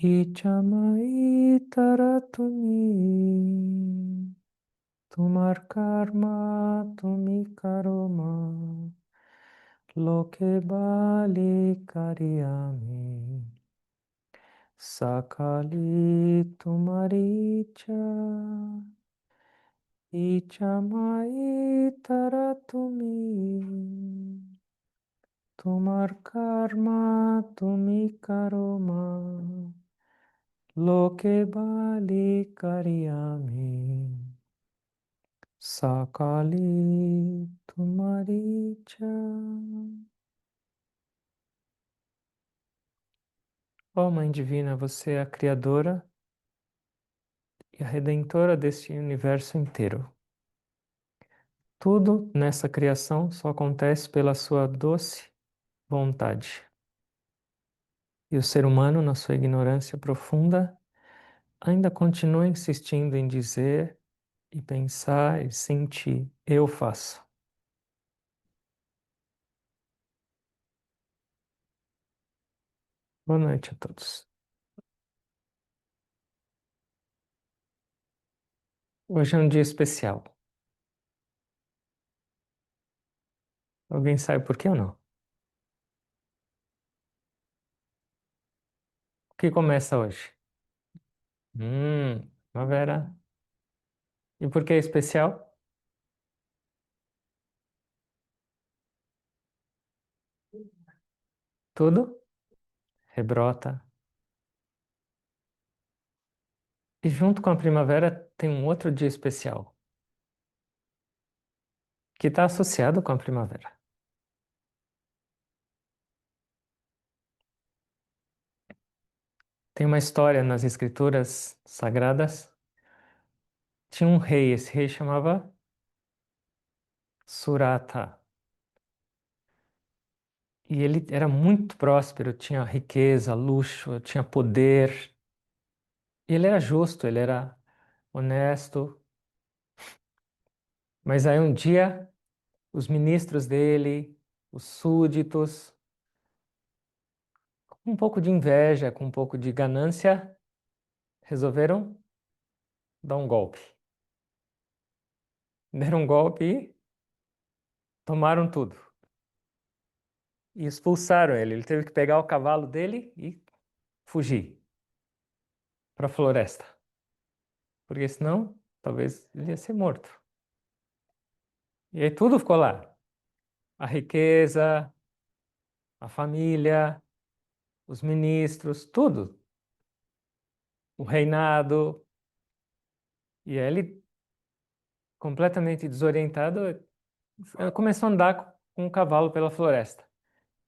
Ichamai taratumi, tumar karma tumi karoma, loke bali kariyami, sakali tumaricha, ichamai taratumi, tumar karma tumi karoma. Loke bali kariyami, sakali tumaricha. Ó Mãe Divina, você é a Criadora e a Redentora deste universo inteiro. Tudo nessa criação só acontece pela sua doce vontade. E o ser humano, na sua ignorância profunda, ainda continua insistindo em dizer e pensar e sentir: eu faço. Boa noite a todos. Hoje é um dia especial. Alguém sabe por quê ou não? O que começa hoje? Primavera. E por que é especial? Tudo rebrota. E junto com a primavera tem um outro dia especial, que está associado com a primavera. Tem uma história nas escrituras sagradas. Tinha um rei, esse rei chamava Surata. E ele era muito próspero, tinha riqueza, luxo, tinha poder. E ele era justo, ele era honesto. Mas aí um dia os ministros dele, os súditos, com um pouco de inveja, com um pouco de ganância, resolveram dar um golpe. Deram um golpe e tomaram tudo. E expulsaram ele. Ele teve que pegar o cavalo dele e fugir para a floresta. Porque senão, talvez ele ia ser morto. E aí tudo ficou lá. A riqueza, a família, os ministros, tudo. O reinado. E aí ele, completamente desorientado, começou a andar com um cavalo pela floresta.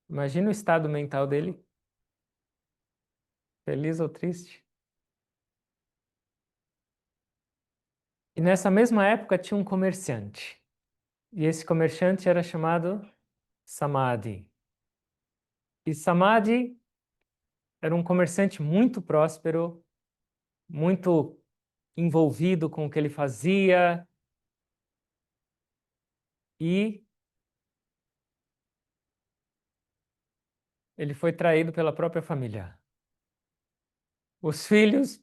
Imagina o estado mental dele, feliz ou triste. E nessa mesma época tinha um comerciante. E esse comerciante era chamado Samadhi. E Samadhi era um comerciante muito próspero, muito envolvido com o que ele fazia. E ele foi traído pela própria família. Os filhos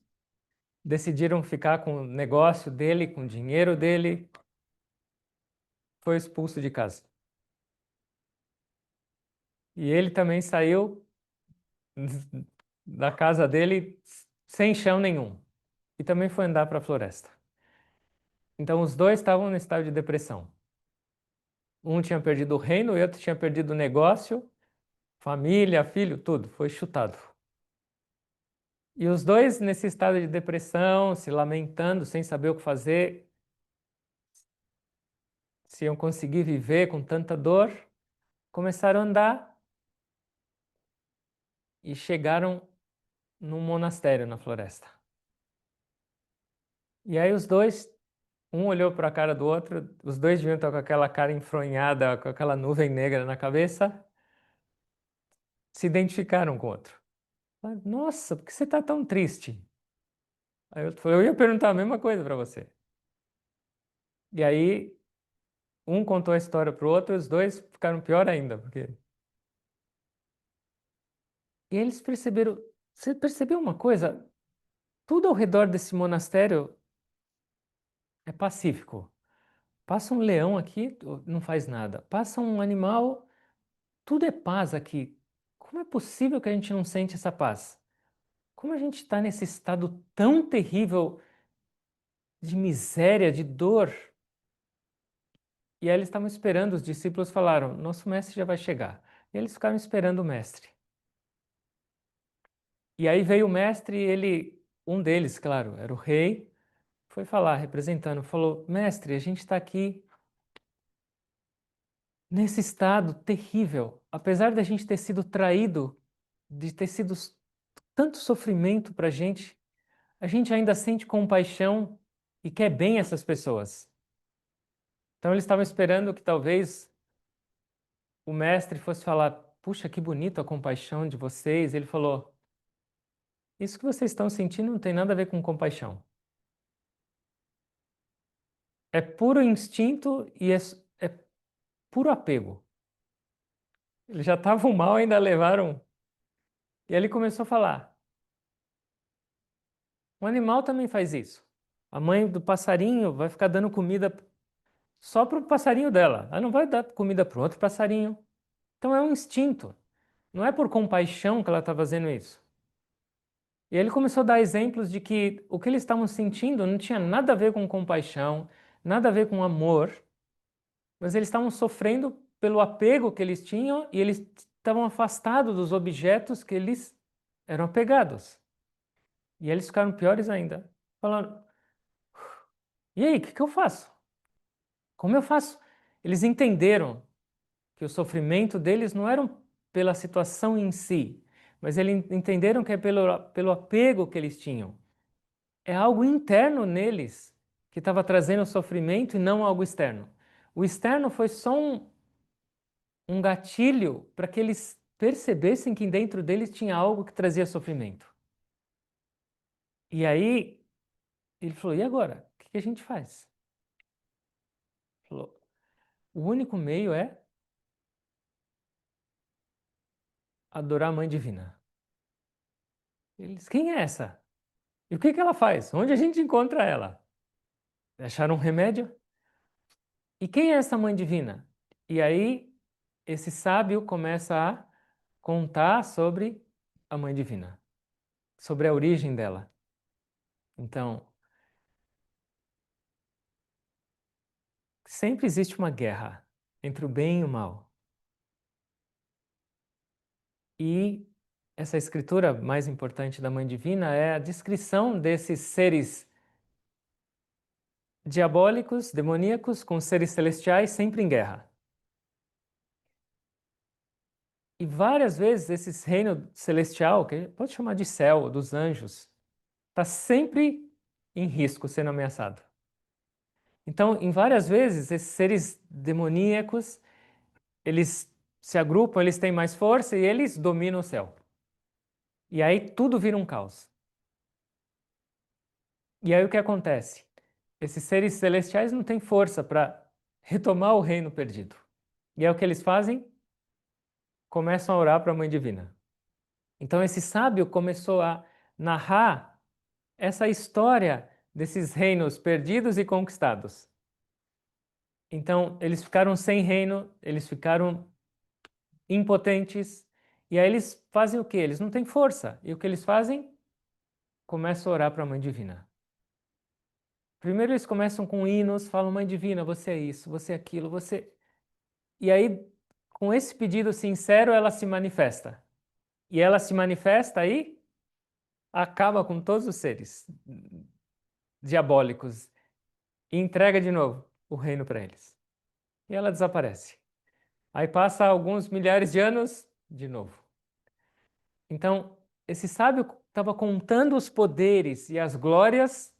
decidiram ficar com o negócio dele, com o dinheiro dele. Foi expulso de casa. E ele também saiu da casa dele sem chão nenhum. E também foi andar para a floresta. Então os dois estavam no estado de depressão. Um tinha perdido o reino, o outro tinha perdido o negócio, família, filho, tudo. Foi chutado. E os dois nesse estado de depressão, se lamentando, sem saber o que fazer, se iam conseguir viver com tanta dor, começaram a andar e chegaram num monastério na floresta. E aí os dois, um olhou para a cara do outro, os dois deviam estar com aquela cara enfronhada, com aquela nuvem negra na cabeça, se identificaram com o outro. Falaram, nossa, por que você está tão triste? Aí eu falei, eu ia perguntar a mesma coisa para você. E aí um contou a história para o outro e os dois ficaram pior ainda, porque... E eles perceberam, Você percebeu uma coisa? Tudo ao redor desse monastério é pacífico. Passa um leão aqui, não faz nada. Passa um animal, tudo é paz aqui. Como é possível que a gente não sente essa paz? Como a gente está nesse estado tão terrível de miséria, de dor? E aí eles estavam esperando, os discípulos falaram: Nosso mestre já vai chegar. E eles ficaram esperando o mestre. E aí veio o mestre, e ele, um deles, claro, era o rei, foi falar, representando, falou: Mestre, a gente está aqui nesse estado terrível, apesar de a gente ter sido traído, de ter sido tanto sofrimento para a gente ainda sente compaixão e quer bem essas pessoas. Então eles estavam esperando que talvez o mestre fosse falar: Puxa, que bonito a compaixão de vocês. Ele falou: Isso que vocês estão sentindo não tem nada a ver com compaixão. É puro instinto e é puro apego. Eles já estavam mal, ainda levaram. E ele começou a falar: Um animal também faz isso. A mãe do passarinho vai ficar dando comida só para o passarinho dela. Ela não vai dar comida para o outro passarinho. Então é um instinto. Não é por compaixão que ela está fazendo isso. E ele começou a dar exemplos de que o que eles estavam sentindo não tinha nada a ver com compaixão, nada a ver com amor, mas eles estavam sofrendo pelo apego que eles tinham e eles estavam afastados dos objetos que eles eram apegados. E eles ficaram piores ainda, falando: E aí, o que eu faço? Como eu faço? Eles entenderam que o sofrimento deles não era pela situação em si, mas eles entenderam que é pelo apego que eles tinham. É algo interno neles que estava trazendo o sofrimento e não algo externo. O externo foi só um gatilho para que eles percebessem que dentro deles tinha algo que trazia sofrimento. E aí ele falou: E agora? O que a gente faz? Ele falou: O único meio é adorar a Mãe Divina. Eles: Quem é essa? E o que ela faz? Onde a gente encontra ela? Acharam um remédio? E quem é essa Mãe Divina? E aí esse sábio começa a contar sobre a Mãe Divina, sobre a origem dela. Então, sempre existe uma guerra entre o bem e o mal. E essa escritura mais importante da Mãe Divina é a descrição desses seres diabólicos, demoníacos, com seres celestiais sempre em guerra. E várias vezes esse reino celestial, que pode chamar de céu, dos anjos, está sempre em risco, sendo ameaçado. Então, em várias vezes, esses seres demoníacos, eles se agrupam, eles têm mais força e eles dominam o céu. E aí tudo vira um caos. E aí o que acontece? Esses seres celestiais não têm força para retomar o reino perdido. E é o que eles fazem? Começam a orar para a Mãe Divina. Então esse sábio começou a narrar essa história desses reinos perdidos e conquistados. Então eles ficaram sem reino, eles ficaram impotentes, e aí eles fazem o quê? Eles não têm força. E o que eles fazem? Começam a orar para a Mãe Divina. Primeiro eles começam com hinos, falam: Mãe Divina, você é isso, você é aquilo, você. E aí, com esse pedido sincero, ela se manifesta. E ela se manifesta aí, acaba com todos os seres diabólicos e entrega de novo o reino para eles. E ela desaparece. Aí passa alguns milhares de anos, de novo. Então, esse sábio estava contando os poderes e as glórias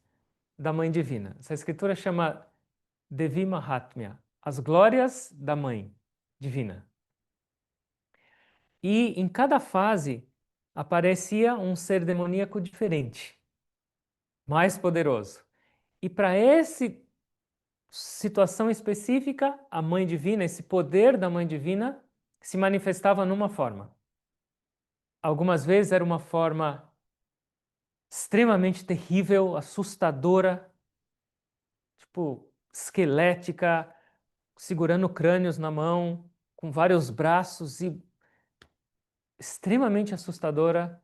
da Mãe Divina. Essa escritura chama Devi Mahatmya, as glórias da Mãe Divina. E em cada fase aparecia um ser demoníaco diferente, mais poderoso. E para essa situação específica, a Mãe Divina, esse poder da Mãe Divina, se manifestava numa forma. Algumas vezes era uma forma extremamente terrível, assustadora, tipo, esquelética, segurando crânios na mão, com vários braços e extremamente assustadora.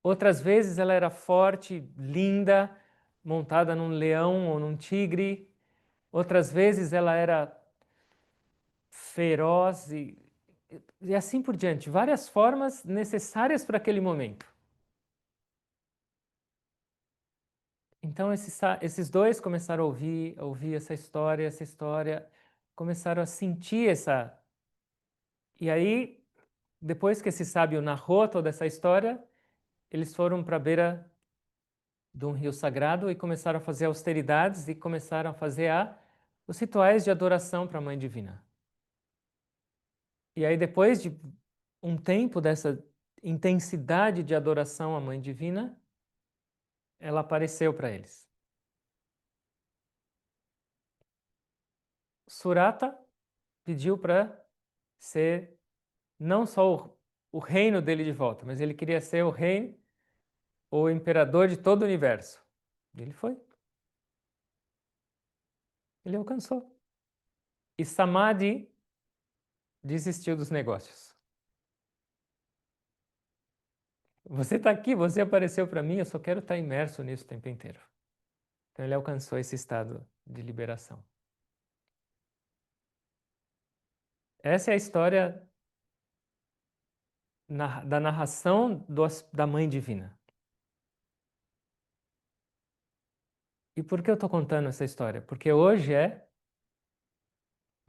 Outras vezes ela era forte, linda, montada num leão ou num tigre. Outras vezes ela era feroz e assim por diante. Várias formas necessárias para aquele momento. Então esses dois começaram a ouvir essa história, começaram a sentir essa. E aí, depois que esse sábio narrou toda essa história, eles foram para a beira de um rio sagrado e começaram a fazer austeridades e começaram a fazer os rituais de adoração para a Mãe Divina. E aí, depois de um tempo dessa intensidade de adoração à Mãe Divina, ela apareceu para eles. Surata pediu para ser não só o reino dele de volta, mas ele queria ser o rei, o imperador de todo o universo. E ele foi. Ele alcançou. E Samadhi desistiu dos negócios. Você está aqui, você apareceu para mim, eu só quero estar imerso nisso o tempo inteiro. Então ele alcançou esse estado de liberação. Essa é a história da narração da Mãe Divina. E por que eu estou contando essa história? Porque hoje é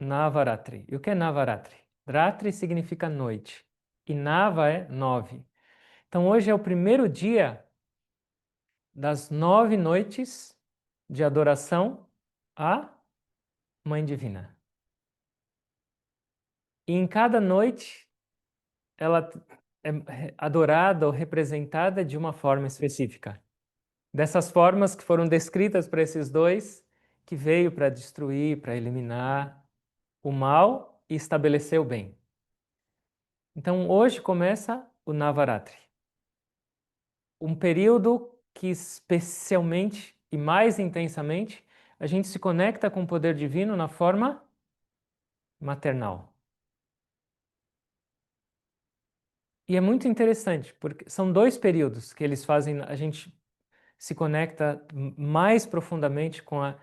Navaratri. E o que é Navaratri? Ratri significa noite. E Nava é 9. Então hoje é o primeiro dia das 9 noites de adoração à Mãe Divina. E em cada noite ela é adorada ou representada de uma forma específica. Dessas formas que foram descritas para esses dois, que veio para destruir, para eliminar o mal e estabelecer o bem. Então hoje começa o Navaratri. Um período que especialmente e mais intensamente a gente se conecta com o poder divino na forma maternal. E é muito interessante, porque são dois períodos que eles fazem, a gente se conecta mais profundamente com a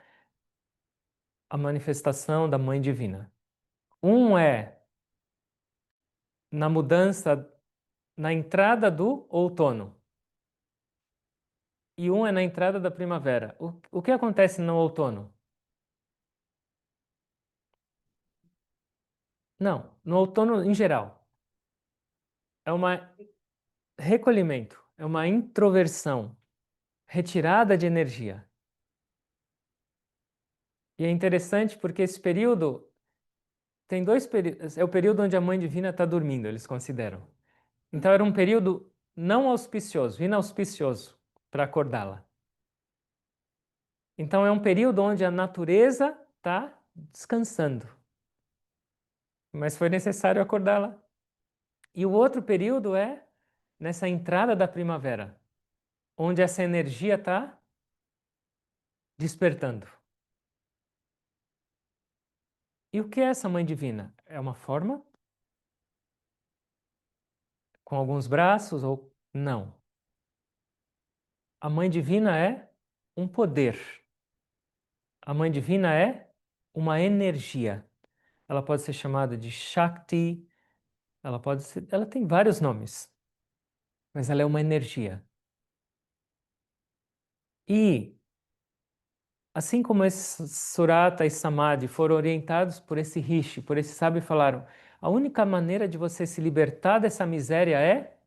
manifestação da Mãe Divina. Um é na mudança, na entrada do outono, e um é na entrada da primavera. O que acontece no outono? Não, no outono em geral. É um recolhimento, é uma introversão, retirada de energia. E é interessante porque esse período tem dois períodos. É o período onde a Mãe Divina está dormindo, eles consideram. Então era um período não auspicioso, inauspicioso para acordá-la. Então é um período onde a natureza está descansando. Mas foi necessário acordá-la. E o outro período é nessa entrada da primavera, onde essa energia está despertando. E o que é essa Mãe Divina? É uma forma? Com alguns braços ou não? A Mãe Divina é um poder. A Mãe Divina é uma energia. Ela pode ser chamada de Shakti, ela tem vários nomes, mas ela é uma energia. E assim como esse Surata e Samadhi foram orientados por esse Rishi, por esse sábio, falaram: a única maneira de você se libertar dessa miséria é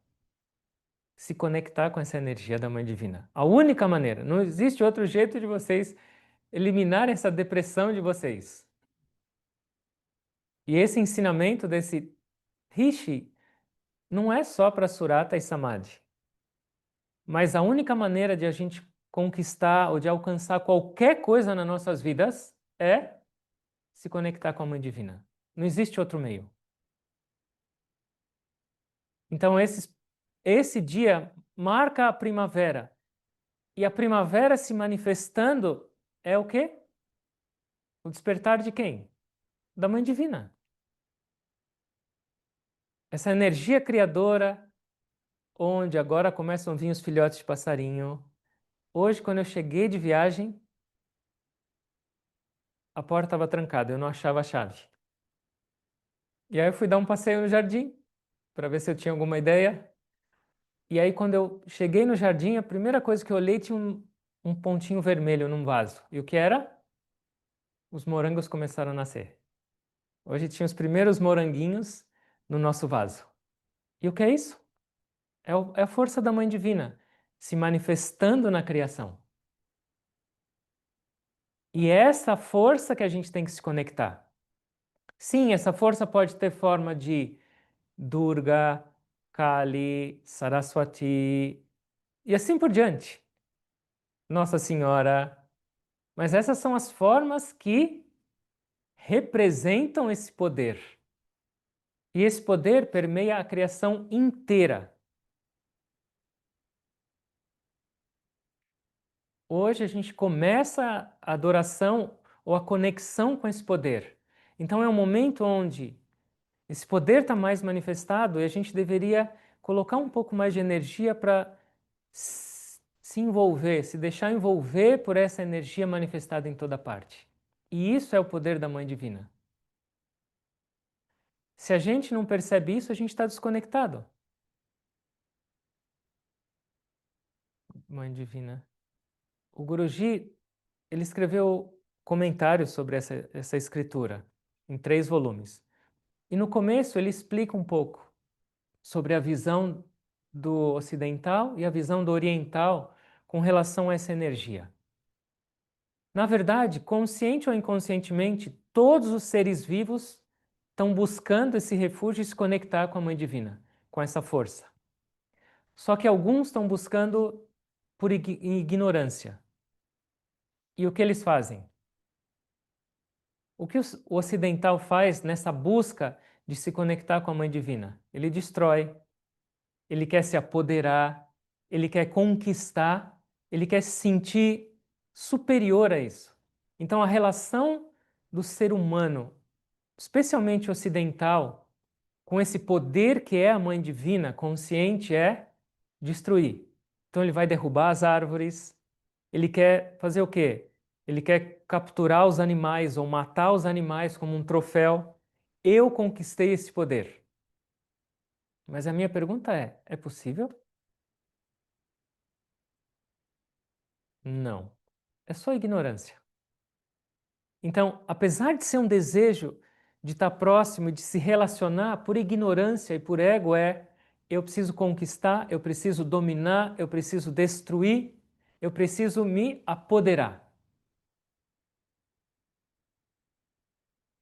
se conectar com essa energia da Mãe Divina. A única maneira. Não existe outro jeito de vocês eliminar essa depressão de vocês. E esse ensinamento desse Rishi não é só para Surata e Samadhi. Mas a única maneira de a gente conquistar ou de alcançar qualquer coisa nas nossas vidas é se conectar com a Mãe Divina. Não existe outro meio. Então esse dia marca a primavera. E a primavera se manifestando é o quê? O despertar de quem? Da Mãe Divina. Essa energia criadora, onde agora começam a vir os filhotes de passarinho. Hoje, quando eu cheguei de viagem, a porta estava trancada, eu não achava a chave. E aí eu fui dar um passeio no jardim, para ver se eu tinha alguma ideia. E aí, quando eu cheguei no jardim, a primeira coisa que eu olhei tinha um pontinho vermelho num vaso. E o que era? Os morangos começaram a nascer. Hoje tinha os primeiros moranguinhos no nosso vaso. E o que é isso? É a força da Mãe Divina se manifestando na criação. E é essa força que a gente tem que se conectar. Sim, essa força pode ter forma de Durga, Kali, Saraswati e assim por diante. Nossa Senhora. Mas essas são as formas que representam esse poder. E esse poder permeia a criação inteira. Hoje a gente começa a adoração ou a conexão com esse poder. Então é um momento onde esse poder está mais manifestado e a gente deveria colocar um pouco mais de energia para se envolver, se deixar envolver por essa energia manifestada em toda parte. E isso é o poder da Mãe Divina. Se a gente não percebe isso, a gente está desconectado. Mãe Divina. O Guruji, ele escreveu comentários sobre essa escritura em 3 volumes. E no começo ele explica um pouco sobre a visão do ocidental e a visão do oriental com relação a essa energia. Na verdade, consciente ou inconscientemente, todos os seres vivos estão buscando esse refúgio e se conectar com a Mãe Divina, com essa força. Só que alguns estão buscando por ignorância. E o que eles fazem? O que o ocidental faz nessa busca de se conectar com a Mãe Divina? Ele destrói, ele quer se apoderar, ele quer conquistar, ele quer se sentir superior a isso. Então a relação do ser humano, especialmente ocidental, com esse poder que é a Mãe Divina, consciente, é destruir. Então ele vai derrubar as árvores, ele quer fazer o quê? Ele quer capturar os animais ou matar os animais como um troféu. Eu conquistei esse poder. Mas a minha pergunta é possível? Não. É só ignorância. Então, apesar de ser um desejo de estar próximo e de se relacionar, por ignorância e por ego eu preciso conquistar, eu preciso dominar, eu preciso destruir, eu preciso me apoderar.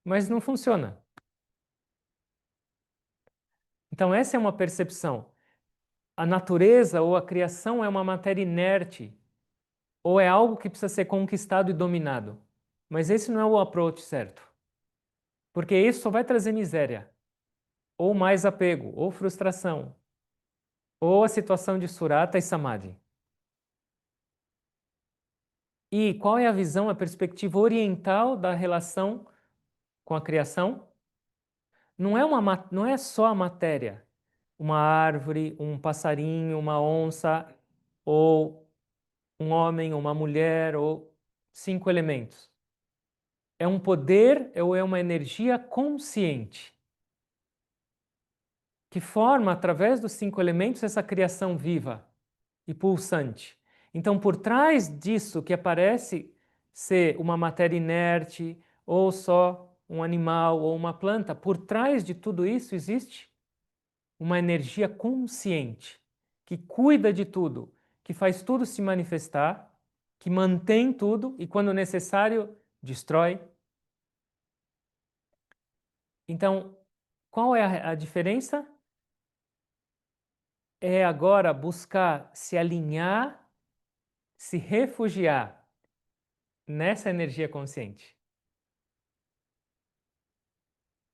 Mas não funciona. Então, essa é uma percepção. A natureza ou a criação é uma matéria inerte, ou é algo que precisa ser conquistado e dominado. Mas esse não é o approach certo. Porque isso só vai trazer miséria, ou mais apego, ou frustração, ou a situação de surata e samadhi. E qual é a visão, a perspectiva oriental da relação com a criação? Não é só a matéria, uma árvore, um passarinho, uma onça, ou um homem, uma mulher, ou 5 elementos. É um poder ou é uma energia consciente que forma, através dos 5 elementos, essa criação viva e pulsante. Então, por trás disso que aparece ser uma matéria inerte, ou só um animal ou uma planta, por trás de tudo isso existe uma energia consciente que cuida de tudo, que faz tudo se manifestar, que mantém tudo e, quando necessário, destrói. Então, qual é a diferença? É agora buscar se alinhar, se refugiar nessa energia consciente.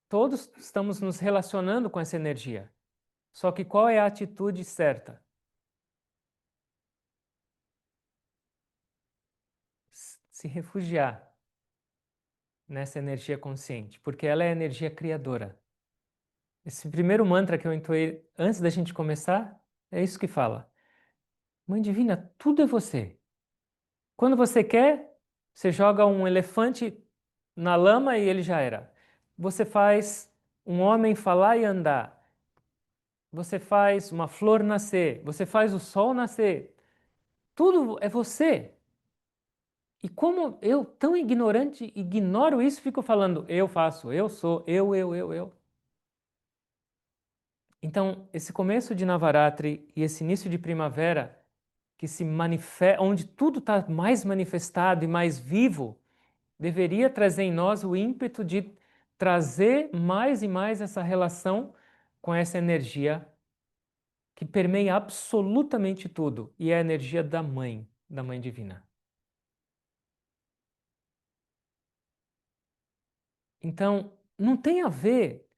Todos estamos nos relacionando com essa energia. Só que qual é a atitude certa? se refugiar nessa energia consciente, porque ela é a energia criadora. Esse primeiro mantra que eu entoei antes da gente começar, é isso que fala. Mãe Divina, tudo é você. Quando você quer, você joga um elefante na lama e ele já era. Você faz um homem falar e andar. Você faz uma flor nascer. Você faz o sol nascer. Tudo é você. E como eu, tão ignorante, ignoro isso, fico falando, eu faço, eu sou, eu. Então, esse começo de Navaratri e esse início de primavera, que se manifesta, onde tudo está mais manifestado e mais vivo, deveria trazer em nós o ímpeto de trazer mais e mais essa relação com essa energia que permeia absolutamente tudo, e é a energia da Mãe Divina. Então, não tem a ver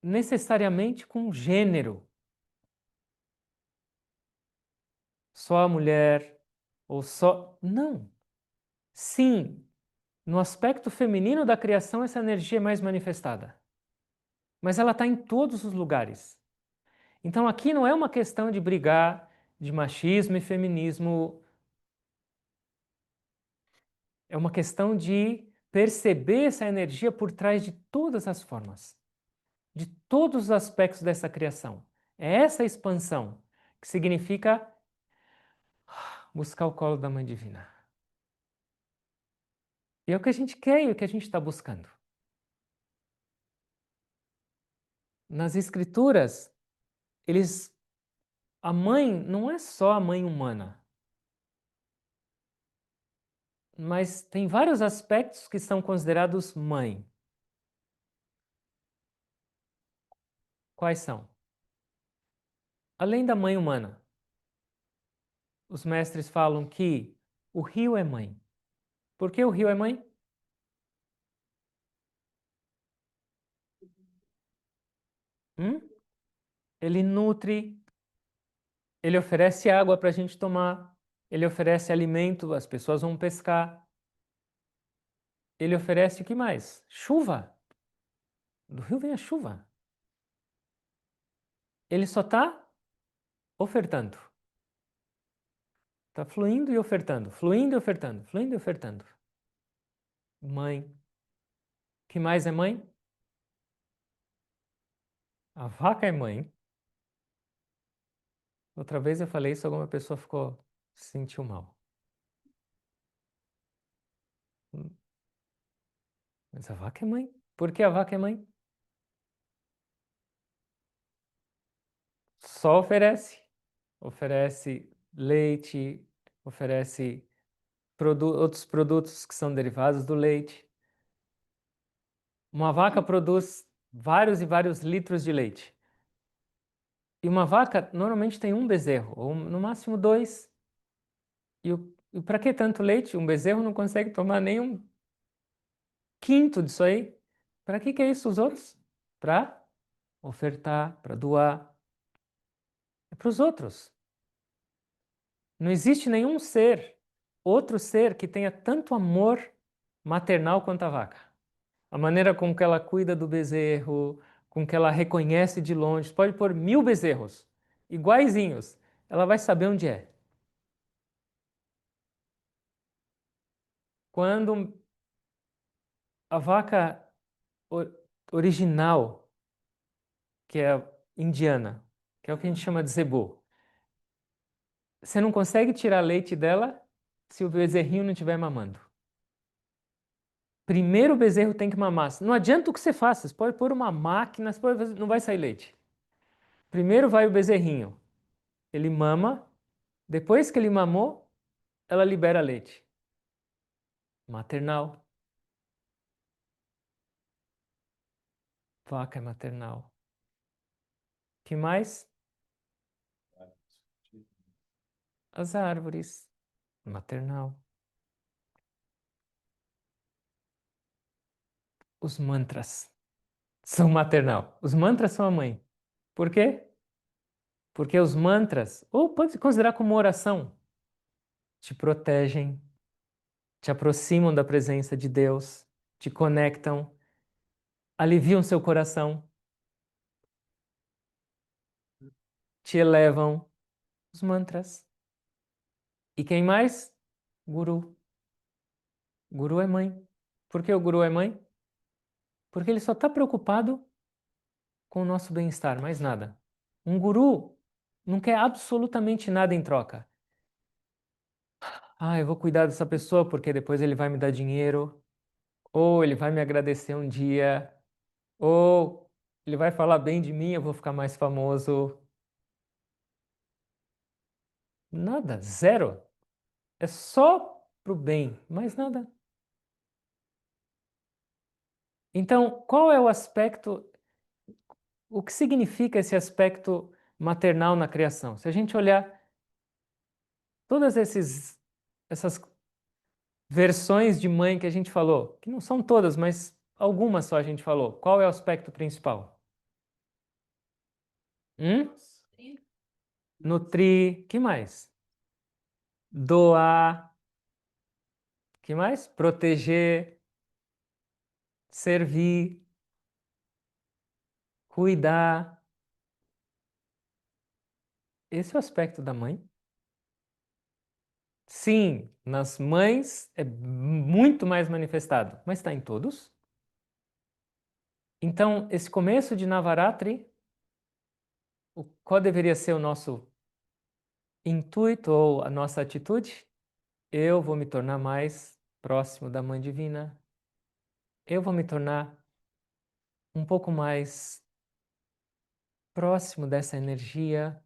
necessariamente com gênero, só a mulher ou só. Não. Sim, no aspecto feminino da criação, essa energia é mais manifestada, mas ela está em todos os lugares. Então, aqui não é uma questão de brigar de machismo e feminismo, é uma questão de perceber essa energia por trás de todas as formas, de todos os aspectos dessa criação. É essa expansão que significa buscar o colo da Mãe Divina. E é o que a gente quer e é o que a gente está buscando. Nas escrituras, a mãe não é só a mãe humana, mas tem vários aspectos que são considerados mãe. Quais são? Além da mãe humana, os mestres falam que o rio é mãe. Por que o rio é mãe? Hum? Ele nutre, ele oferece água para a gente tomar, ele oferece alimento, as pessoas vão pescar. Ele oferece o que mais? Chuva. Do rio vem a chuva. Ele só está ofertando. Está fluindo e ofertando, fluindo e ofertando, fluindo e ofertando. Mãe. Que mais é mãe? A vaca é mãe. Outra vez eu falei isso, alguma pessoa se sentiu mal. Mas a vaca é mãe. Por que a vaca é mãe? Só oferece. Oferece leite, oferece outros produtos que são derivados do leite. Uma vaca produz vários e vários litros de leite. E uma vaca normalmente tem um bezerro, ou no máximo dois. E para que tanto leite? Um bezerro não consegue tomar nem um quinto disso aí. Para que é isso os outros? Para ofertar, para doar. É para os outros. Não existe nenhum ser, outro ser que tenha tanto amor maternal quanto a vaca. A maneira com que ela cuida do bezerro, com que ela reconhece de longe, pode pôr 1000 bezerros, iguaizinhos, ela vai saber onde é. Quando a vaca original, que é a indiana, que é o que a gente chama de zebu, você não consegue tirar leite dela se o bezerrinho não estiver mamando. Primeiro o bezerro tem que mamar. Não adianta o que você faça, você pode pôr uma máquina, não vai sair leite. Primeiro vai o bezerrinho, ele mama, depois que ele mamou, ela libera leite. Maternal, vaca é maternal. Que mais? As árvores, maternal. Os mantras são maternal. Os mantras são a mãe. Por quê? Porque os mantras, ou pode considerar como oração, te protegem, te aproximam da presença de Deus, te conectam, aliviam seu coração, te elevam. Os mantras. E quem mais? Guru. Guru é mãe. Por que o guru é mãe? Porque ele só está preocupado com o nosso bem-estar, mais nada. Um guru não quer absolutamente nada em troca. Ah, eu vou cuidar dessa pessoa porque depois ele vai me dar dinheiro, ou ele vai me agradecer um dia, ou ele vai falar bem de mim, eu vou ficar mais famoso. Nada, zero. É só pro bem, mais nada. Então, qual é o aspecto, o que significa esse aspecto maternal na criação? Se a gente olhar todas essas versões de mãe que a gente falou, que não são todas, mas algumas só a gente falou, qual é o aspecto principal? Hum? Nutrir, que mais? Doar, que mais? Proteger, servir, cuidar. Esse é o aspecto da mãe. Sim, nas mães é muito mais manifestado, mas está em todos. Então, esse começo de Navaratri, qual deveria ser o nosso intuito ou a nossa atitude? Eu vou me tornar mais próximo da Mãe Divina. Eu vou me tornar um pouco mais próximo dessa energia.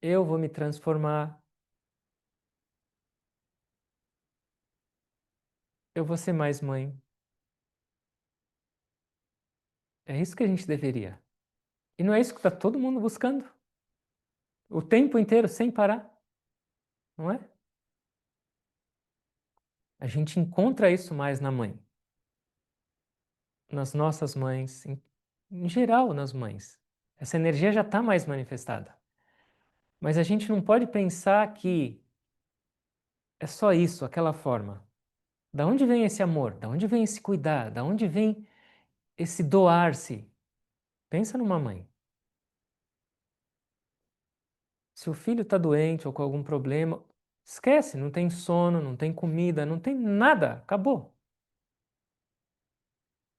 Eu vou me transformar. Eu vou ser mais mãe. É isso que a gente deveria. E não é isso que está todo mundo buscando? O tempo inteiro, sem parar, não é? A gente encontra isso mais na mãe, nas nossas mães, em geral nas mães. Essa energia já está mais manifestada. Mas a gente não pode pensar que é só isso, aquela forma. Da onde vem esse amor? Da onde vem esse cuidar? Da onde vem esse doar-se? Pensa numa mãe. Se o filho está doente ou com algum problema, esquece, não tem sono, não tem comida, não tem nada, acabou.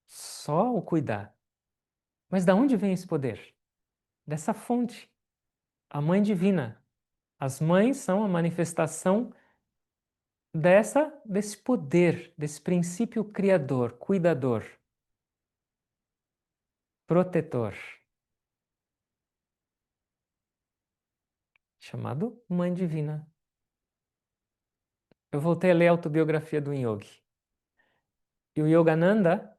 Só o cuidar. Mas da onde vem esse poder? Dessa fonte, a Mãe Divina. As mães são a manifestação desse poder, desse princípio criador, cuidador, protetor, chamado Mãe Divina. Eu voltei a ler a autobiografia do Yogi. E o Yogananda,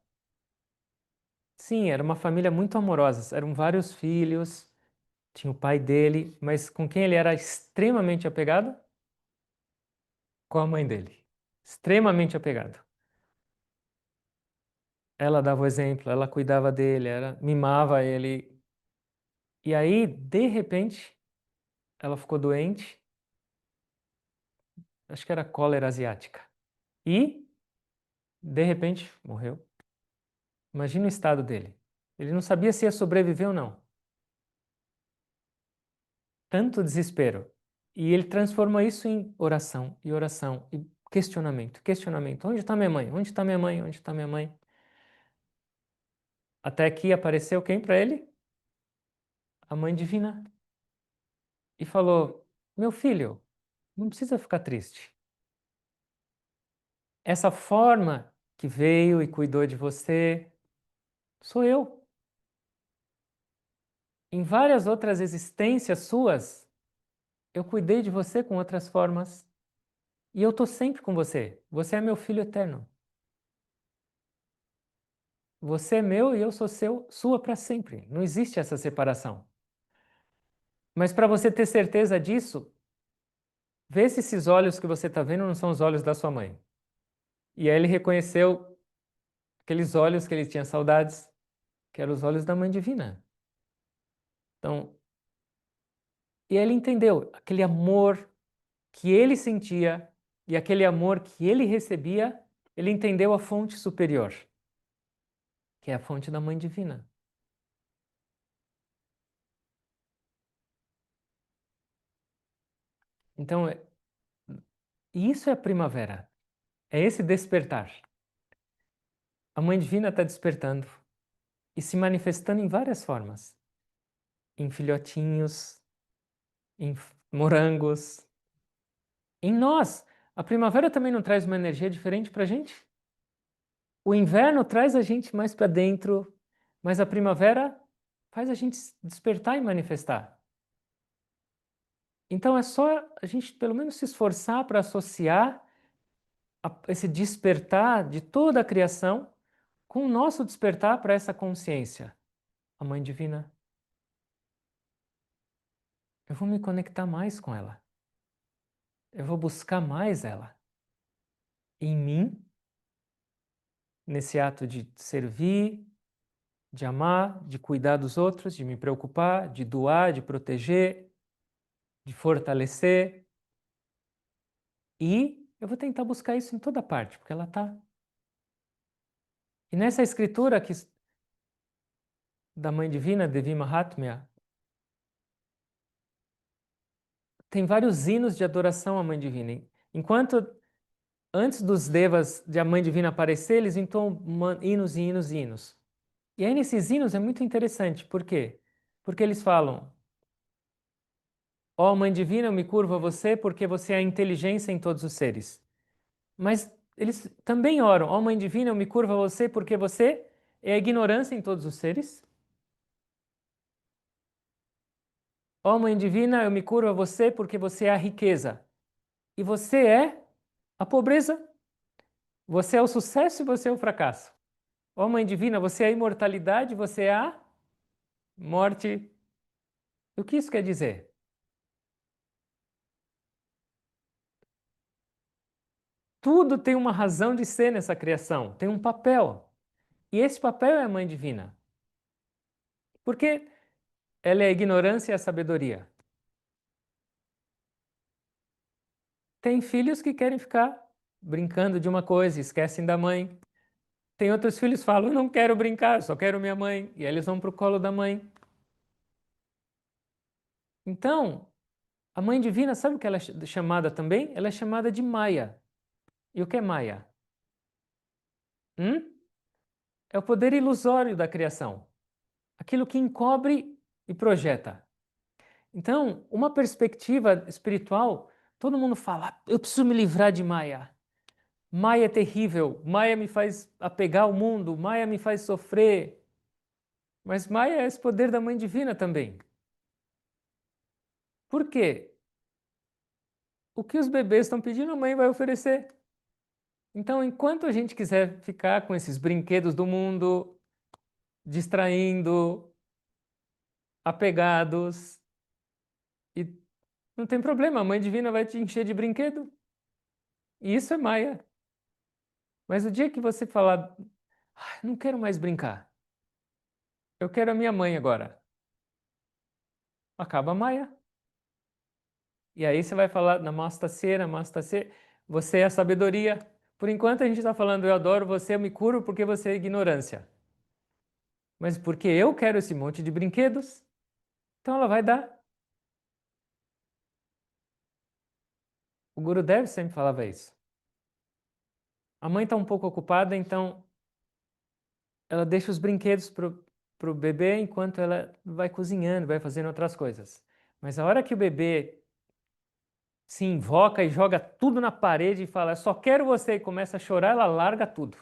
sim, era uma família muito amorosa. Eram vários filhos, tinha o pai dele, mas com quem ele era extremamente apegado? Com a mãe dele. Extremamente apegado. Ela dava o exemplo, ela cuidava dele, ela mimava ele. E aí, de repente, ela ficou doente, acho que era cólera asiática. E, de repente, morreu. Imagina o estado dele. Ele não sabia se ia sobreviver ou não. Tanto desespero. E ele transforma isso em oração, e questionamento, questionamento. Onde está minha mãe? Onde está minha mãe? Onde está minha mãe? Até que apareceu quem para ele? A Mãe Divina. E falou: Meu filho, não precisa ficar triste. Essa forma que veio e cuidou de você sou eu. Em várias outras existências suas, eu cuidei de você com outras formas. E eu estou sempre com você. Você é meu filho eterno. Você é meu e eu sou sua para sempre. Não existe essa separação. Mas para você ter certeza disso, vê se esses olhos que você está vendo não são os olhos da sua mãe. E aí ele reconheceu aqueles olhos que ele tinha saudades, que eram os olhos da Mãe Divina. Então, e aí ele entendeu aquele amor que ele sentia E aquele amor que ele recebia, ele entendeu a fonte superior, que é a fonte da Mãe Divina. Então, isso é a primavera, é esse despertar. A Mãe Divina está despertando e se manifestando em várias formas, em filhotinhos, em morangos, em nós. A primavera também não traz uma energia diferente para a gente? O inverno traz a gente mais para dentro, mas a primavera faz a gente despertar e manifestar. Então é só a gente pelo menos se esforçar para associar esse despertar de toda a criação com o nosso despertar para essa consciência. A Mãe Divina, eu vou me conectar mais com ela. Eu vou buscar mais ela em mim, nesse ato de servir, de amar, de cuidar dos outros, de me preocupar, de doar, de proteger, de fortalecer. E eu vou tentar buscar isso em toda parte, porque ela está. E nessa escritura da Mãe Divina, Devi Mahatmya, tem vários hinos de adoração à Mãe Divina. Enquanto antes dos devas de a Mãe Divina aparecer, eles entoam hinos e hinos e hinos. E aí nesses hinos é muito interessante. Por quê? Porque eles falam: ó Mãe Divina, eu me curvo a você porque você é a inteligência em todos os seres. Mas eles também oram: ó Mãe Divina, eu me curvo a você porque você é a ignorância em todos os seres. Ó Mãe Divina, eu me curvo a você porque você é a riqueza. E você é a pobreza. Você é o sucesso e você é o fracasso. Ó Mãe Divina, você é a imortalidade, você é a morte. O que isso quer dizer? Tudo tem uma razão de ser nessa criação, tem um papel. E esse papel é a Mãe Divina. Porque ela é a ignorância e a sabedoria. Tem filhos que querem ficar brincando de uma coisa, esquecem da mãe. Tem outros filhos que falam: eu não quero brincar, eu só quero minha mãe. E aí eles vão para o colo da mãe. Então, a Mãe Divina, sabe o que ela é chamada também? Ela é chamada de Maya. E o que é Maya? Hum? É o poder ilusório da criação. Aquilo que encobre e projeta. Então, uma perspectiva espiritual, todo mundo fala: "Ah, eu preciso me livrar de Maya. Maya é terrível, Maya me faz apegar ao mundo, Maya me faz sofrer." Mas Maya é esse poder da Mãe Divina também. Por quê? O que os bebês estão pedindo, a mãe vai oferecer. Então, enquanto a gente quiser ficar com esses brinquedos do mundo, distraindo, apegados, e não tem problema, a Mãe Divina vai te encher de brinquedo. E isso é Maia. Mas o dia que você falar: "Ah, não quero mais brincar, eu quero a minha mãe agora", acaba a Maia. E aí você vai falar: Namastê, Namastê, você é a sabedoria. Por enquanto a gente está falando: eu adoro você, eu me curo porque você é ignorância. Mas porque eu quero esse monte de brinquedos, então ela vai dar. O Gurudev sempre falava isso. A mãe está um pouco ocupada, então ela deixa os brinquedos pro bebê enquanto ela vai cozinhando, vai fazendo outras coisas. Mas a hora que o bebê se invoca e joga tudo na parede e fala: só quero você, e começa a chorar, ela larga tudo.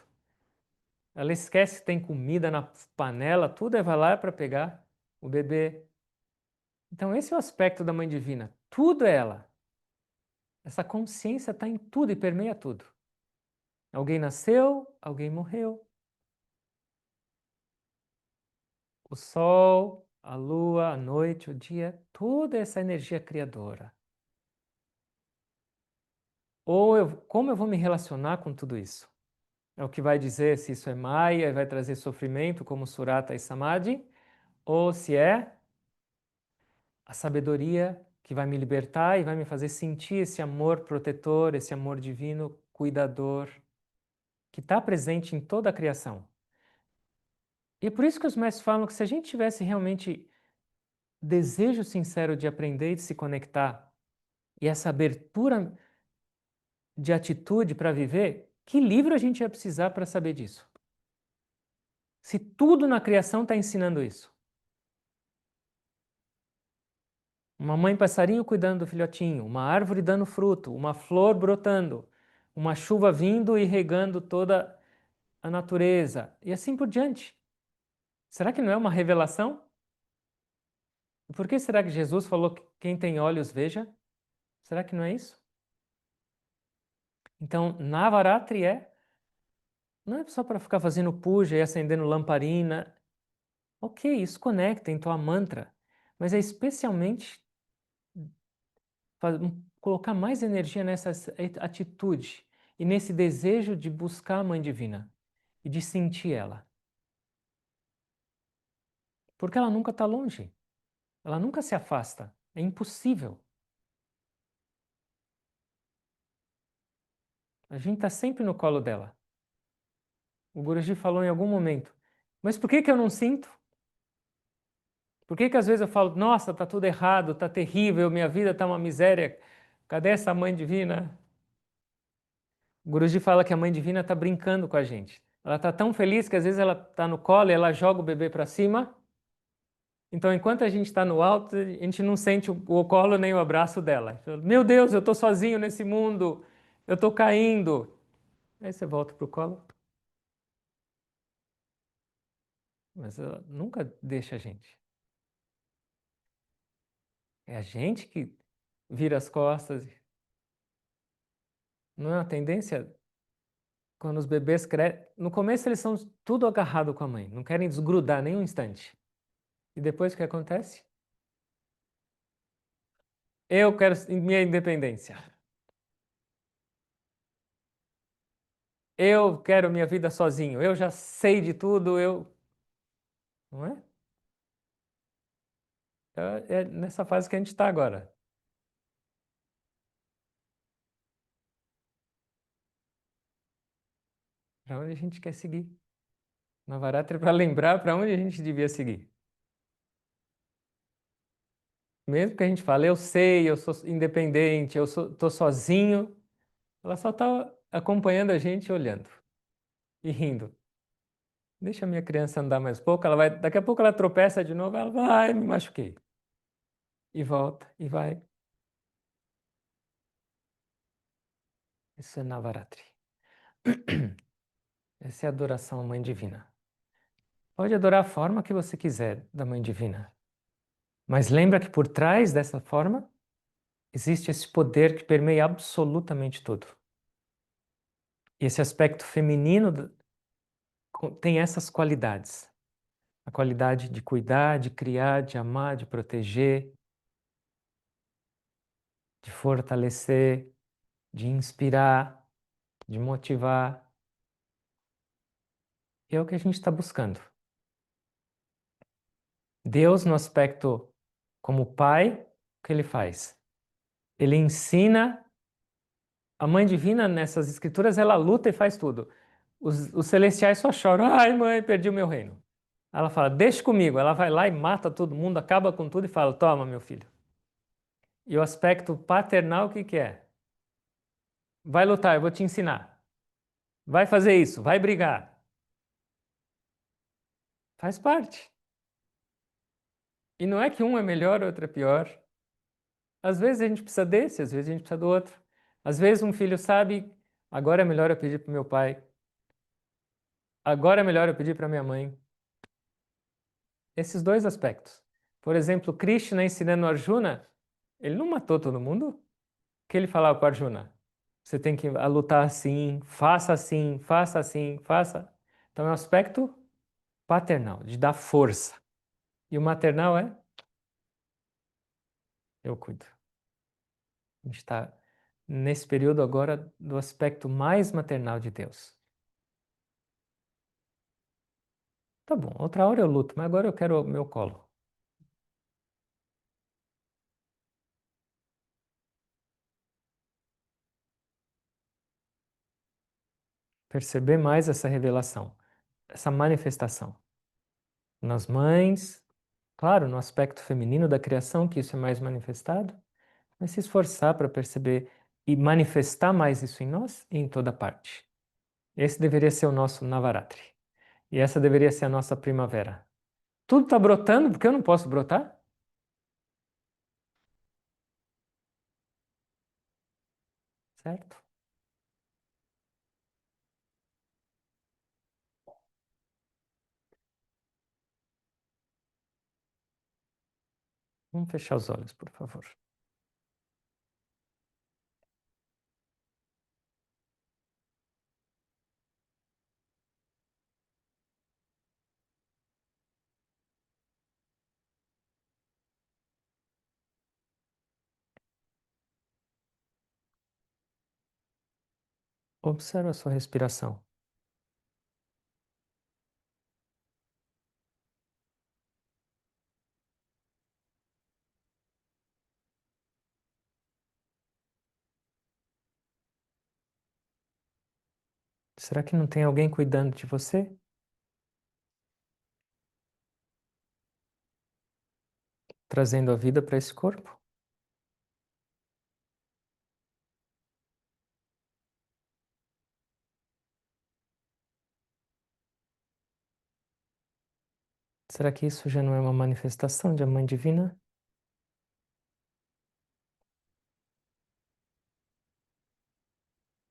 Ela esquece que tem comida na panela, tudo, e vai lá para pegar o bebê. Então esse é o aspecto da Mãe Divina. Tudo é ela. Essa consciência está em tudo e permeia tudo. Alguém nasceu, alguém morreu. O sol, a lua, a noite, o dia, toda essa energia criadora. Como eu vou me relacionar com tudo isso? É o que vai dizer se isso é Maya e vai trazer sofrimento, como Surata e Samadhi, ou se é a sabedoria que vai me libertar e vai me fazer sentir esse amor protetor, esse amor divino, cuidador, que está presente em toda a criação. E é por isso que os mestres falam que se a gente tivesse realmente desejo sincero de aprender e de se conectar, e essa abertura de atitude para viver, que livro a gente ia precisar para saber disso? Se tudo na criação está ensinando isso. Uma mãe passarinho cuidando do filhotinho, uma árvore dando fruto, uma flor brotando, uma chuva vindo e regando toda a natureza, e assim por diante. Será que não é uma revelação? E por que será que Jesus falou que quem tem olhos veja? Será que não é isso? Então, Navaratri não é só para ficar fazendo puja e acendendo lamparina. Ok, isso conecta em tua mantra, mas é especialmente colocar mais energia nessa atitude e nesse desejo de buscar a Mãe Divina e de sentir ela. Porque ela nunca está longe, ela nunca se afasta, é impossível. A gente está sempre no colo dela. O Guruji falou em algum momento, mas por que que eu não sinto? Por que que às vezes eu falo, nossa, está tudo errado, está terrível, minha vida está uma miséria, cadê essa Mãe Divina? O Guruji fala que a Mãe Divina está brincando com a gente. Ela está tão feliz que às vezes ela está no colo e ela joga o bebê para cima. Então, enquanto a gente está no alto, a gente não sente o colo nem o abraço dela. Meu Deus, eu estou sozinho nesse mundo, eu estou caindo. Aí você volta para o colo. Mas ela nunca deixa a gente. É a gente que vira as costas. Não é uma tendência? Quando os bebês crescem. No começo, eles são tudo agarrado com a mãe, não querem desgrudar nem um instante. E depois o que acontece? Eu quero minha independência. Eu quero minha vida sozinho. Eu já sei de tudo. Não é? É nessa fase que a gente está agora. Para onde a gente quer seguir? Navaratri para lembrar para onde a gente devia seguir. Mesmo que a gente fale, eu sei, eu sou independente, estou sozinho, ela só está acompanhando a gente, olhando e rindo. Deixa a minha criança andar mais um pouco, daqui a pouco ela tropeça de novo, ela vai, me machuquei. E volta, e vai. Isso é Navaratri. Essa é a adoração à Mãe Divina. Pode adorar a forma que você quiser da Mãe Divina. Mas lembra que por trás dessa forma existe esse poder que permeia absolutamente tudo. E esse aspecto feminino tem essas qualidades. A qualidade de cuidar, de criar, de amar, de proteger, de fortalecer, de inspirar, de motivar. E é o que a gente está buscando. Deus, no aspecto como pai, o que ele faz? Ele ensina. A Mãe Divina, nessas escrituras, ela luta e faz tudo. Os celestiais só choram. Ai, mãe, perdi o meu reino. Ela fala, deixa comigo. Ela vai lá e mata todo mundo, acaba com tudo e fala, toma, meu filho. E o aspecto paternal, o que que é? Vai lutar, eu vou te ensinar. Vai fazer isso, vai brigar. Faz parte. E não é que um é melhor, outro é pior. Às vezes a gente precisa desse, às vezes a gente precisa do outro. Às vezes um filho sabe, agora é melhor eu pedir para o meu pai. Agora é melhor eu pedir para minha mãe. Esses dois aspectos. Por exemplo, Krishna ensinando Arjuna, ele não matou todo mundo. O que ele falava para Arjuna? Você tem que lutar assim, faça assim, faça assim, faça. Então é um aspecto paternal, de dar força. E o maternal é eu cuido. A gente está nesse período agora do aspecto mais maternal de Deus. Tá bom, outra hora eu luto, mas agora eu quero o meu colo. Perceber mais essa revelação, essa manifestação. Nas mães, claro, no aspecto feminino da criação, que isso é mais manifestado, mas se esforçar para perceber e manifestar mais isso em nós e em toda parte. Esse deveria ser o nosso Navaratri. E essa deveria ser a nossa primavera. Tudo está brotando, porque eu não posso brotar? Certo? Vamos fechar os olhos, por favor. Observa a sua respiração. Será que não tem alguém cuidando de você? Trazendo a vida para esse corpo? Será que isso já não é uma manifestação de a Mãe Divina?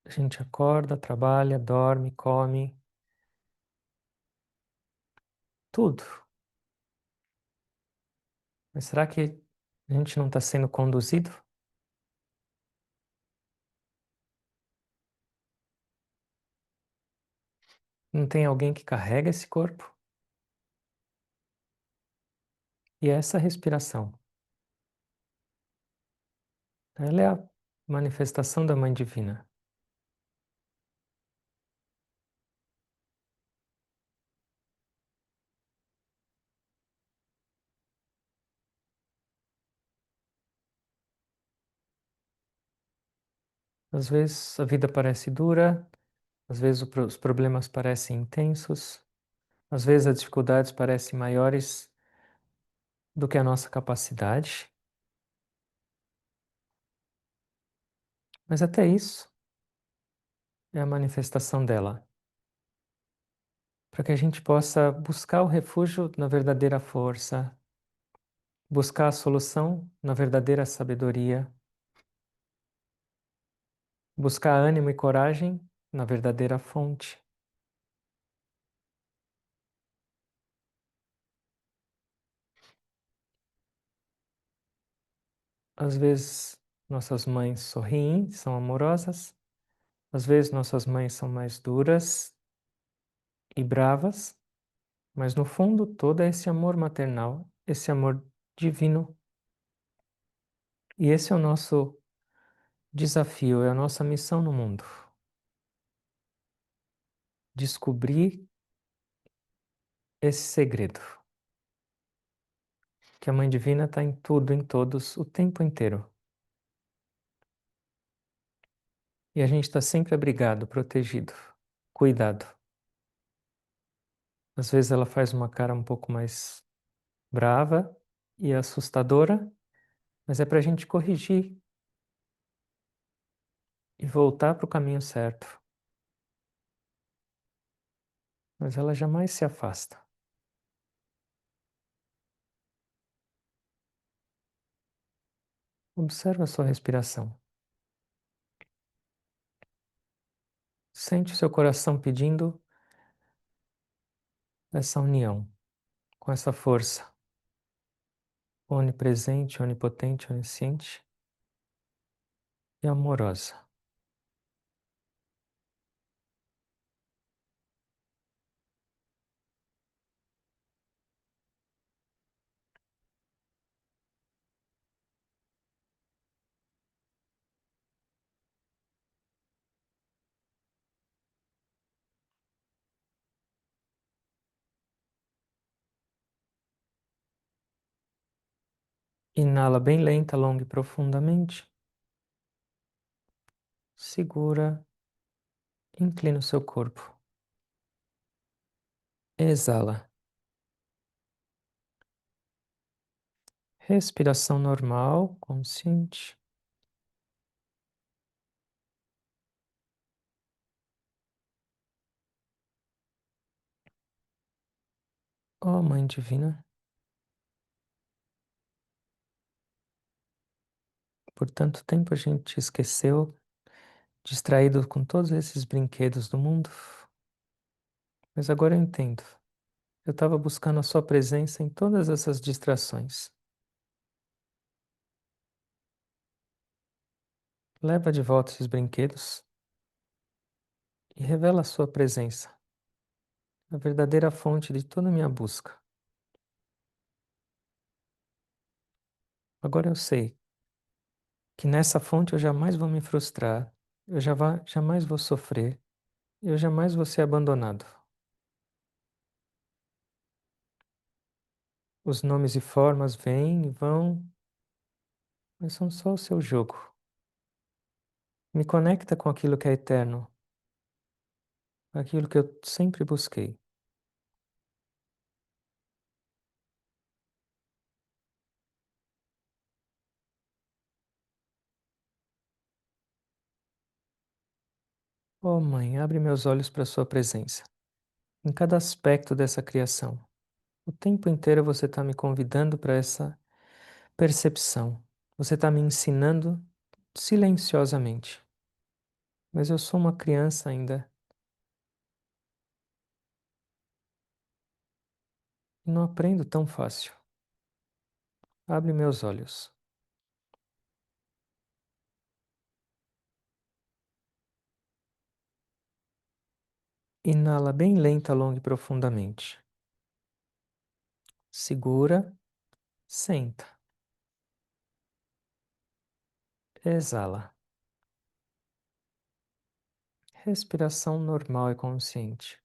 A gente acorda, trabalha, dorme, come, tudo. Mas será que a gente não está sendo conduzido? Não tem alguém que carrega esse corpo? E essa respiração, ela é a manifestação da Mãe Divina. Às vezes a vida parece dura, às vezes os problemas parecem intensos, às vezes as dificuldades parecem maiores do que a nossa capacidade, mas até isso é a manifestação dela, para que a gente possa buscar o refúgio na verdadeira força, buscar a solução na verdadeira sabedoria, buscar ânimo e coragem na verdadeira fonte. Às vezes nossas mães sorriem, são amorosas, às vezes nossas mães são mais duras e bravas, mas no fundo todo é esse amor maternal, esse amor divino. E esse é o nosso desafio, é a nossa missão no mundo. Descobrir esse segredo, que a Mãe Divina está em tudo, em todos, o tempo inteiro. E a gente está sempre abrigado, protegido, cuidado. Às vezes ela faz uma cara um pouco mais brava e assustadora, mas é para a gente corrigir e voltar para o caminho certo. Mas ela jamais se afasta. Observa a sua respiração. Sente o seu coração pedindo essa união com essa força onipresente, onipotente, onisciente e amorosa. Inala bem lenta, longa e profundamente. Segura Inclina o seu corpo. Exala. Respiração normal, consciente. Ó Mãe Divina, por tanto tempo a gente te esqueceu, distraído com todos esses brinquedos do mundo, mas agora eu entendo. Eu estava buscando a sua presença em todas essas distrações. Leva de volta esses brinquedos e revela a sua presença, a verdadeira fonte de toda a minha busca. Agora eu sei que nessa fonte eu jamais vou me frustrar, jamais vou sofrer, eu jamais vou ser abandonado. Os nomes e formas vêm e vão, mas são só o seu jogo. Me conecta com aquilo que é eterno, aquilo que eu sempre busquei. Oh, Mãe, abre meus olhos para a sua presença, em cada aspecto dessa criação. O tempo inteiro você está me convidando para essa percepção. Você está me ensinando silenciosamente. Mas eu sou uma criança ainda e não aprendo tão fácil. Abre meus olhos. Inala bem lenta, longa e profundamente. Segura, senta. Exala. Respiração normal e consciente.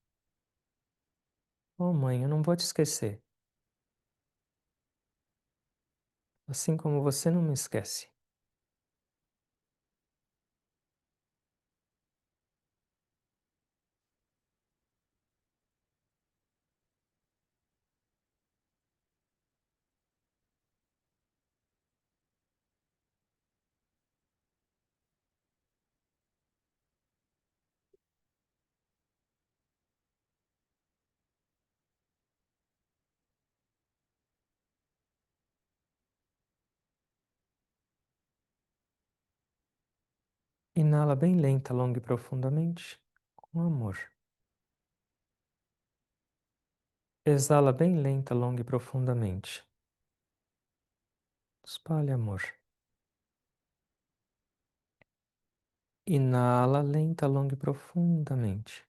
Oh, mãe, eu não vou te esquecer. Assim como você não me esquece. Inala bem lenta, longa e profundamente, com amor. Exala bem lenta, longa e profundamente. Espalhe amor. Inala lenta, longa e profundamente.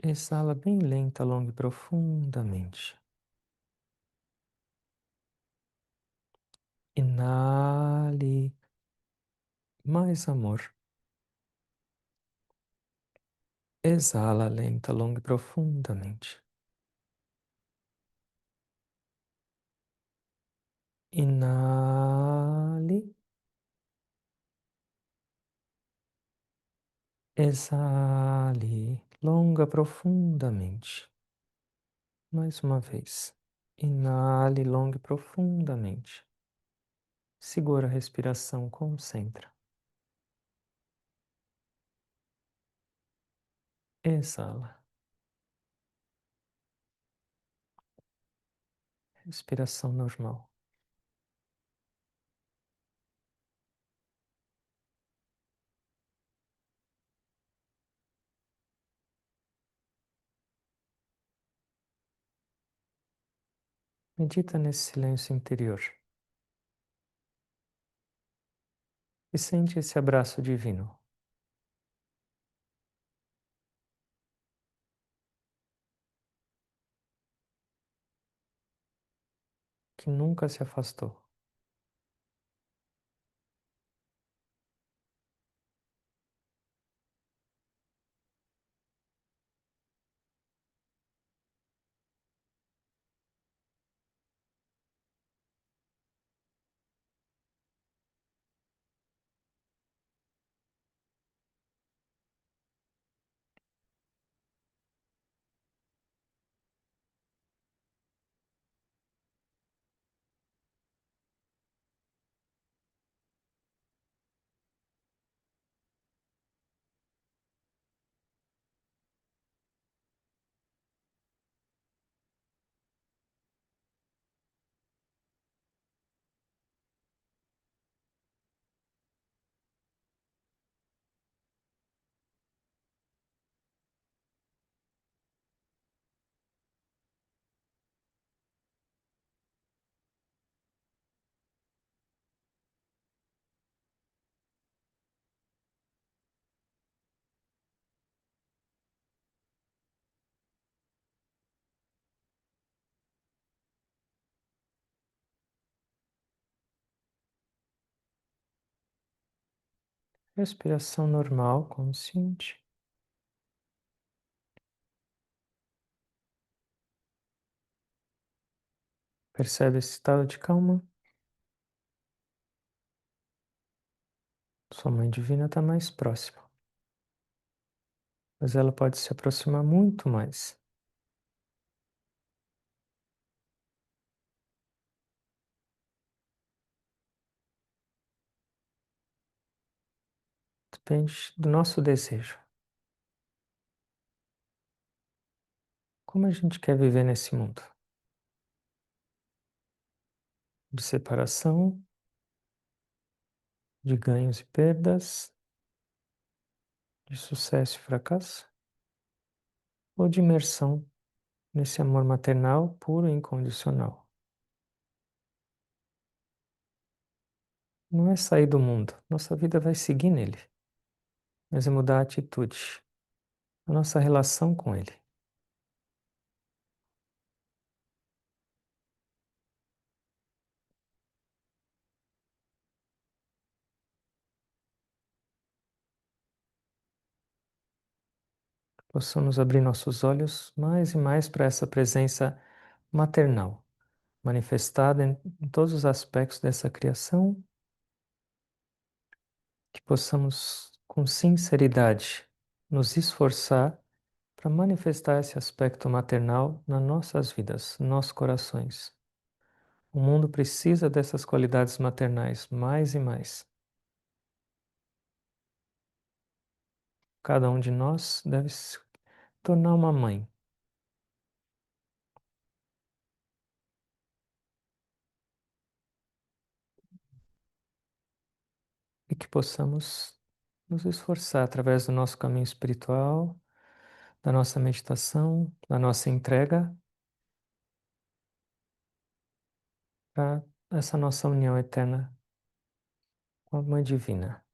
Exala bem lenta, longa e profundamente. Inale mais amor. Exala lenta, longa e profundamente. Inale. Exale longa profundamente. Mais uma vez. Inale longa e profundamente. Segura a respiração, concentra. Exala. Respiração normal. Medita nesse silêncio interior e sente esse abraço divino que nunca se afastou. Respiração normal, consciente. Percebe esse estado de calma? Sua mãe divina está mais próxima, mas ela pode se aproximar muito mais. Depende do nosso desejo. Como a gente quer viver nesse mundo? De separação, de ganhos e perdas, de sucesso e fracasso, ou de imersão nesse amor maternal puro e incondicional. Não é sair do mundo, nossa vida vai seguir nele, mas é mudar a atitude, a nossa relação com ele. Possamos abrir nossos olhos mais e mais para essa presença maternal, manifestada em todos os aspectos dessa criação, que possamos, com sinceridade, nos esforçar para manifestar esse aspecto maternal nas nossas vidas, nos nossos corações. O mundo precisa dessas qualidades maternais mais e mais. Cada um de nós deve se tornar uma mãe e que possamos nos esforçar através do nosso caminho espiritual, da nossa meditação, da nossa entrega, para essa nossa união eterna com a Mãe Divina.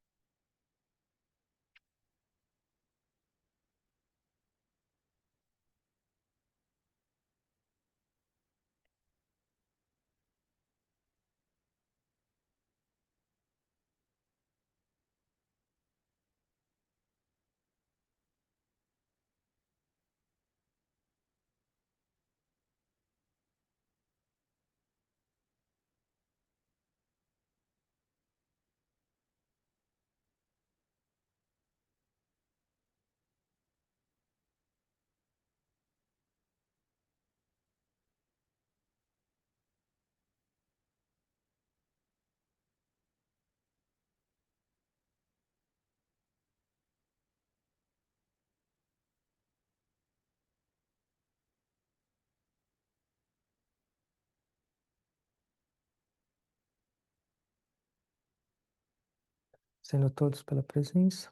Sendo todos pela presença,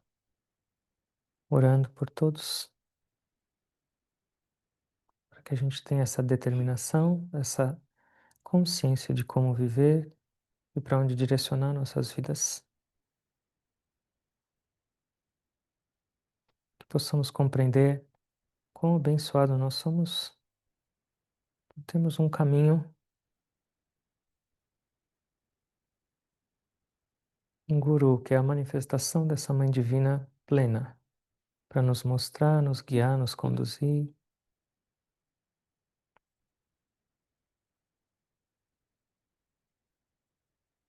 orando por todos, para que a gente tenha essa determinação, essa consciência de como viver e para onde direcionar nossas vidas. Que possamos compreender quão abençoados nós somos. Temos um caminho, um guru, que é a manifestação dessa Mãe Divina plena, para nos mostrar, nos guiar, nos conduzir,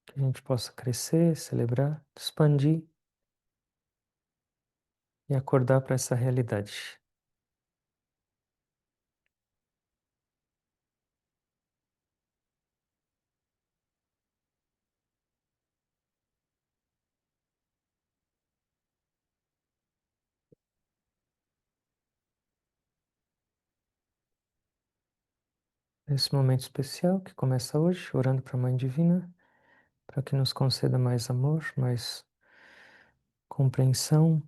que a gente possa crescer, celebrar, expandir e acordar para essa realidade. Nesse momento especial que começa hoje, orando para a Mãe Divina, para que nos conceda mais amor, mais compreensão,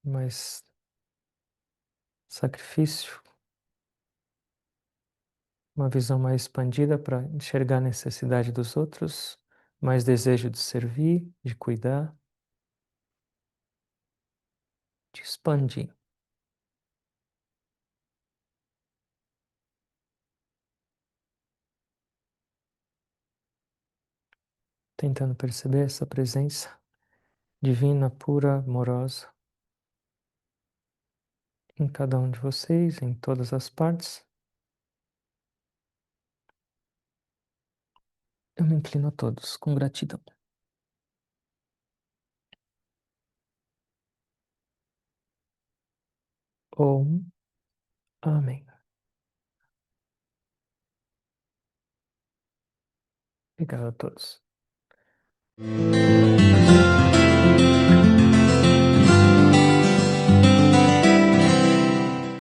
mais sacrifício, uma visão mais expandida para enxergar a necessidade dos outros, mais desejo de servir, de cuidar, de expandir. tentando perceber essa presença divina, pura, amorosa em cada um de vocês, em todas as partes. Eu me inclino a todos com gratidão. Om. Amém. Obrigado a todos.